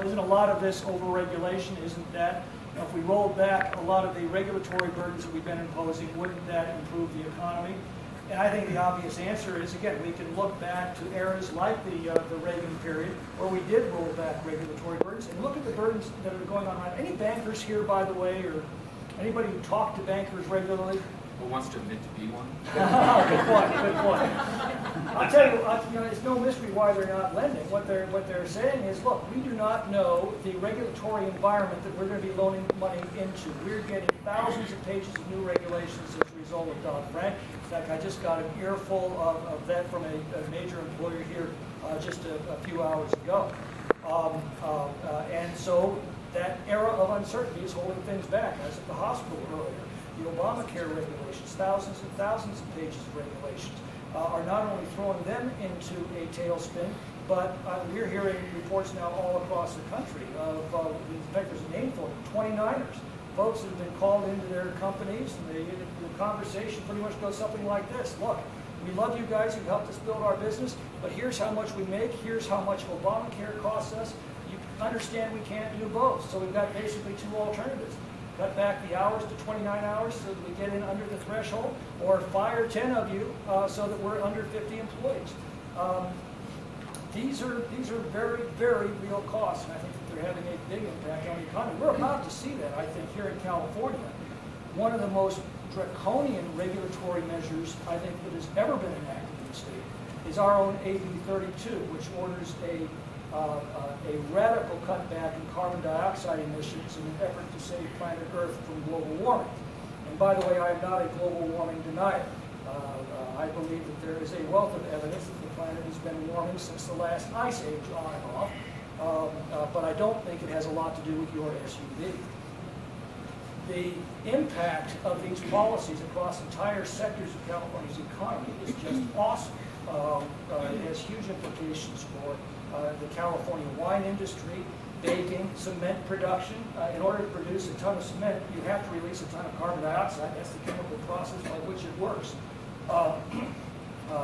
isn't a lot of this overregulation? Isn't that, if we rolled back a lot of the regulatory burdens that we've been imposing, wouldn't that improve the economy? And I think the obvious answer is, again, we can look back to eras like the Reagan period, where we did roll back regulatory burdens, and look at the burdens that are going on right. Any bankers here, by the way, or anybody who talked to bankers regularly? Or wants to admit to be one? Good point, good point. I'll tell you, it's no mystery why they're not lending. What they're saying is, look, we do not know the regulatory environment that we're going to be loaning money into. We're getting thousands of pages of new regulations as a result of Dodd-Frank. In fact, I just got an earful of that from a major employer here just a few hours ago. And so that era of uncertainty is holding things back, as at the hospital earlier. The Obamacare regulations, thousands and thousands of pages of regulations, are not only throwing them into a tailspin, but we're hearing reports now all across the country of, in fact, there's a name for them, 29ers, folks that have been called into their companies, and the conversation pretty much goes something like this. Look, we love you guys who helped us build our business, but here's how much we make, here's how much Obamacare costs us. You understand we can't do both, so we've got basically two alternatives. Cut back the hours to 29 hours so that we get in under the threshold, or fire 10 of you so that we're under 50 employees. These are very, very real costs, and I think that they're having a big impact on the economy. We're about to see that, I think, here in California. One of the most draconian regulatory measures, I think, that has ever been enacted in the state is our own AB 32, which orders a radical cutback in carbon dioxide emissions in an effort to save planet Earth from global warming. And by the way, I am not a global warming denier. I believe that there is a wealth of evidence that the planet has been warming since the last ice age on and off, but I don't think it has a lot to do with your SUV. The impact of these policies across entire sectors of California's economy is just awesome. It has huge implications for the California wine industry, baking, cement production. In order to produce a ton of cement, you have to release a ton of carbon dioxide. That's the chemical process by which it works.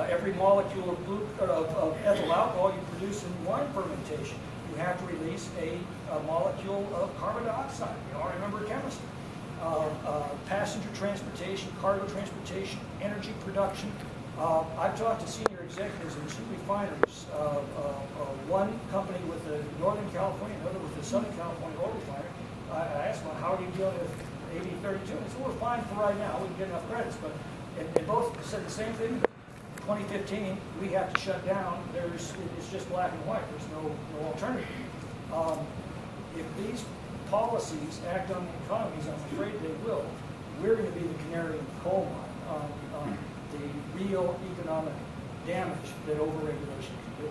Every molecule of ethyl alcohol you produce in wine fermentation, you have to release a molecule of carbon dioxide. You all remember chemistry. Passenger transportation, cargo transportation, energy production. I've talked to senior executives in two refineries, one company with the Northern California, another with the Southern California oil refinery. I asked them, how are you dealing with AB 32? And they said, we're fine for right now, we can get enough credits. But they both said the same thing. 2015, we have to shut down. It's just black and white. There's no alternative. If these policies act on the economies, I'm afraid they will, we're going to be the canary in the coal mine on the real economic damage that overregulation can do.